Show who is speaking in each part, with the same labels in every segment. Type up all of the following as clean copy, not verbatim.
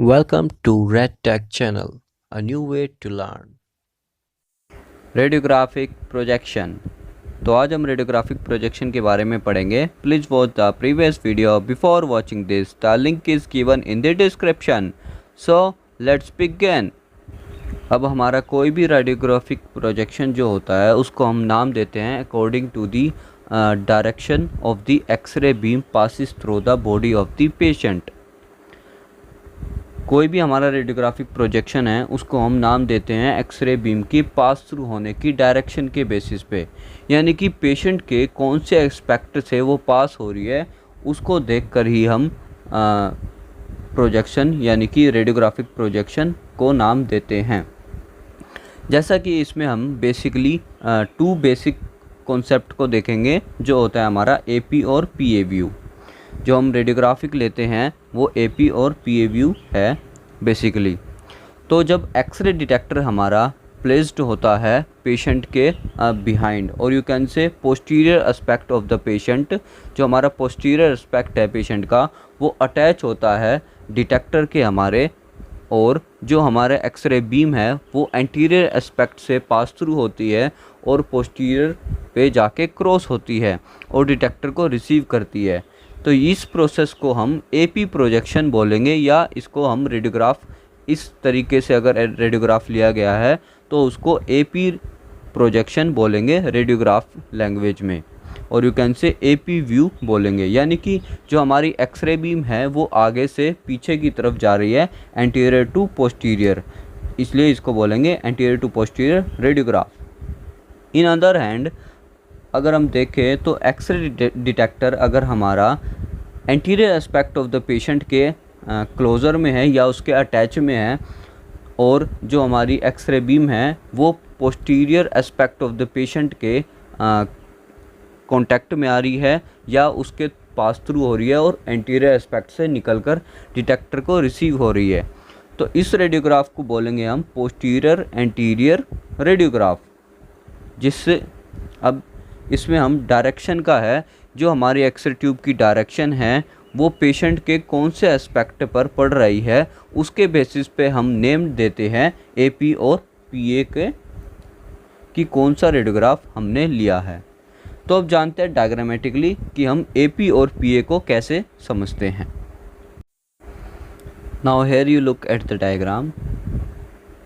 Speaker 1: Welcome to Red Tech Channel, a new way to learn.
Speaker 2: Radiographic projection. तो आज हम radiographic projection के बारे में पढ़ेंगे। Please watch the previous video before watching this. The link is given in the description. So let's begin. अब हमारा कोई भी रेडियोग्राफिक प्रोजेक्शन जो होता है उसको हम नाम देते हैं according to the direction of the x-ray beam passes through the body of the patient. कोई भी हमारा रेडियोग्राफिक प्रोजेक्शन है उसको हम नाम देते हैं एक्सरे बीम की पास थ्रू होने की डायरेक्शन के बेसिस पे, यानी कि पेशेंट के कौन से एस्पेक्ट से वो पास हो रही है उसको देखकर ही हम प्रोजेक्शन यानी कि रेडियोग्राफिक प्रोजेक्शन को नाम देते हैं। जैसा कि इसमें हम बेसिकली टू बेसिक कॉन्सेप्ट को देखेंगे, जो होता है हमारा एपी और पीए व्यू। जो हम रेडियोग्राफिक लेते हैं वो एपी और पीए व्यू है बेसिकली। तो जब एक्सरे डिटेक्टर हमारा प्लेस्ड होता है पेशेंट के बिहाइंड, और यू कैन से posterior aspect of the patient, जो हमारा पोस्टीरियर एस्पेक्ट है पेशेंट का वो अटैच होता है डिटेक्टर के हमारे, और जो हमारे एक्सरे बीम है वो एंटीरियर एस्पेक्ट से पास थ्रू होती है और पोस्टीरियर पे जाके क्रॉस होती है और डिटेक्टर को रिसीव करती है। तो इस प्रोसेस को हम एपी प्रोजेक्शन बोलेंगे, या इसको हम रेडियोग्राफ, इस तरीके से अगर रेडियोग्राफ लिया गया है तो उसको एपी प्रोजेक्शन बोलेंगे रेडियोग्राफ लैंग्वेज में, और यू कैन से एपी व्यू बोलेंगे। यानी कि जो हमारी एक्सरे बीम है वो आगे से पीछे की तरफ जा रही है, एंटीरियर टू पोस्टीरियर, इसलिए इसको बोलेंगे anterior to posterior radiograph. In other hand अगर हम देखें तो एक्सरे डिटेक्टर अगर हमारा anterior aspect of the patient के क्लोज़र में है या उसके अटैच में है, और जो हमारी एक्सरे बीम है वो posterior aspect of the patient के कांटेक्ट में आ रही है या उसके पास थ्रू हो रही है और एंटीरियर एस्पेक्ट से निकलकर डिटेक्टर को रिसीव हो रही है, तो इस रेडियोग्राफ को बोलेंगे हम पोस्टीरियर एंटीरियर रेडियोग्राफ। जिससे अब इसमें हम डायरेक्शन का है, जो हमारी एक्सरे ट्यूब की डायरेक्शन है वो पेशेंट के कौन से एस्पेक्ट पर पड़ रही है उसके बेसिस पे हम नेम देते हैं एपी और पीए के, कि कौन सा रेडियोग्राफ हमने लिया है। तो अब जानते हैं डायग्रामेटिकली कि हम एपी और पीए को कैसे समझते हैं। Now here you look at the diagram.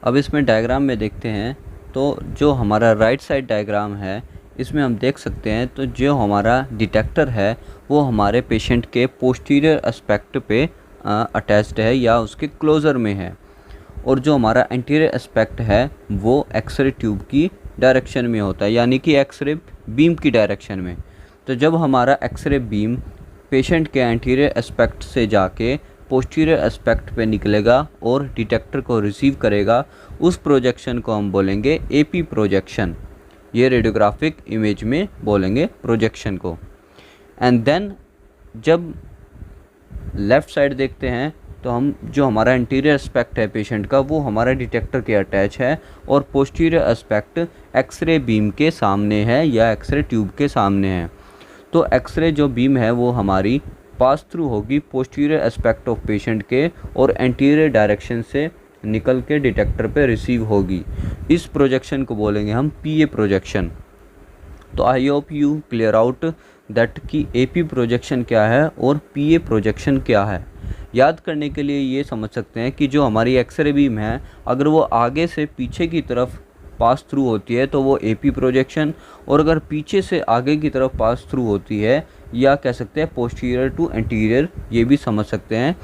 Speaker 2: अब इसमें डायग्राम में देखते हैं तो जो हमारा राइट साइड डायग्राम है इसमें हम देख सकते हैं, तो जो हमारा डिटेक्टर है वो हमारे पेशेंट के पोस्टीरियर एस्पेक्ट पे अटैच्ड है या उसके क्लोज़र में है, और जो हमारा एंटीरियर एस्पेक्ट है वो एक्सरे ट्यूब की डायरेक्शन में होता है, यानी कि एक्सरे बीम की डायरेक्शन में। तो जब हमारा एक्सरे बीम पेशेंट के एंटीरियर एस्पेक्ट से जाके पोस्टीरियर एस्पेक्ट पे निकलेगा और डिटेक्टर को रिसीव करेगा, उस प्रोजेक्शन को हम बोलेंगे एपी प्रोजेक्शन। ये रेडियोग्राफिक इमेज में बोलेंगे प्रोजेक्शन को। एंड देन जब लेफ़्ट साइड देखते हैं तो हम जो हमारा इंटीरियर एस्पेक्ट है पेशेंट का वो हमारा डिटेक्टर के अटैच है, और पोस्टीरियर एस्पेक्ट एक्सरे बीम के सामने है या एक्सरे ट्यूब के सामने है। तो एक्सरे जो बीम है वो हमारी पास थ्रू होगी पोस्टीरियर एस्पेक्ट ऑफ पेशेंट के और एंटीरियर डायरेक्शन से निकल के डिटेक्टर पे रिसीव होगी। इस प्रोजेक्शन को बोलेंगे हम पीए प्रोजेक्शन। तो I hope you clear out that कि एपी प्रोजेक्शन क्या है और पीए प्रोजेक्शन क्या है। याद करने के लिए ये समझ सकते हैं कि जो हमारी एक्सरे बीम है अगर वो आगे से पीछे की तरफ पास थ्रू होती है तो वो एपी प्रोजेक्शन, और अगर पीछे से आगे की तरफ पास थ्रू होती है या कह सकते हैं पोस्टीरियर टू एंटीरियर, ये भी समझ सकते हैं,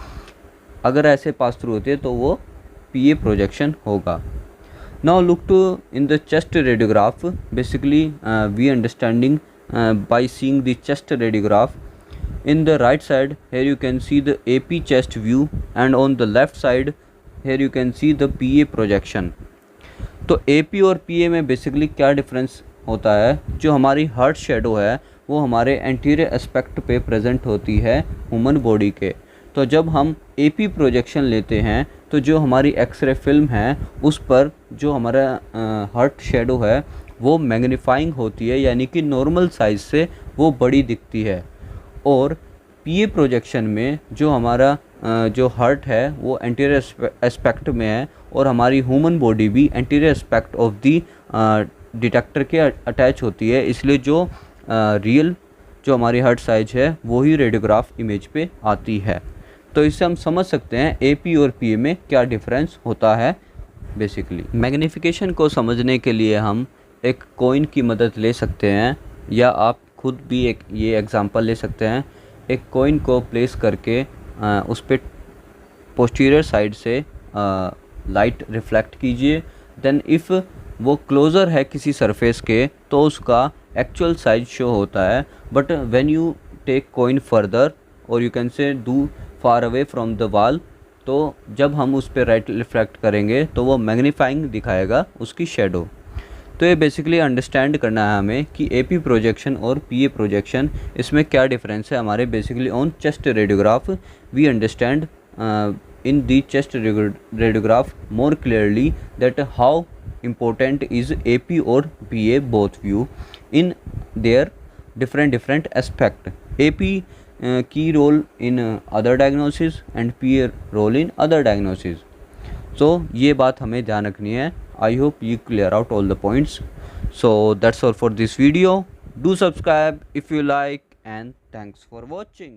Speaker 2: अगर ऐसे पास थ्रू होती है तो वो पीए प्रोजेक्शन होगा। Now look to in the chest radiograph. Basically we understanding by seeing the chest radiograph. In the right side here you can see the AP chest view, and on the left side here you can see the PA projection. तो AP और PA में basically क्या difference होता है, जो हमारी heart shadow है वो हमारे एंटीरियर एस्पेक्ट पे प्रेजेंट होती है ह्यूमन बॉडी के। तो जब हम AP प्रोजेक्शन लेते हैं तो जो हमारी एक्सरे फिल्म है उस पर जो हमारा हार्ट शेडो है वो मैग्नीफाइंग होती है, यानी कि नॉर्मल साइज़ से वो बड़ी दिखती है। और पीए प्रोजेक्शन में जो हमारा जो हार्ट है वो एंटीरियर एस्पेक्ट में है और हमारी ह्यूमन बॉडी भी anterior aspect of the detector के अटैच होती है, इसलिए जो रियल जो हमारी हार्ट साइज है वो ही रेडियोग्राफ इमेज पे आती है। तो इससे हम समझ सकते हैं एपी और पीए में क्या डिफरेंस होता है। बेसिकली मैग्नीफिकेशन को समझने के लिए हम एक कॉइन की मदद ले सकते हैं, या आप खुद भी एक ये एग्जांपल ले सकते हैं। एक कॉइन को प्लेस करके उस पर पोस्टीरियर साइड से लाइट रिफ्लेक्ट कीजिए, देन इफ़ वो क्लोज़र है किसी सरफेस के तो उसका एक्चुअल साइज शो होता है, but when you take coin further और you can say do far away from the wall, तो जब हम उस पर लाइट रिफ्लेक्ट करेंगे तो वो मैग्नीफाइंग दिखाएगा उसकी शेडो। तो ये बेसिकली अंडरस्टैंड करना है हमें कि एपी प्रोजेक्शन और पीए प्रोजेक्शन इसमें क्या डिफरेंस है। हमारे basically on chest radiograph we understand in the chest radiograph more clearly that how important is AP or PA both view in their different aspect. AP key role in other diagnosis and PA role in other diagnosis. So ये बात हमें ध्यान रखनी है। I hope you clear out all the points. So that's all for this video. Do subscribe if you like, and thanks for watching.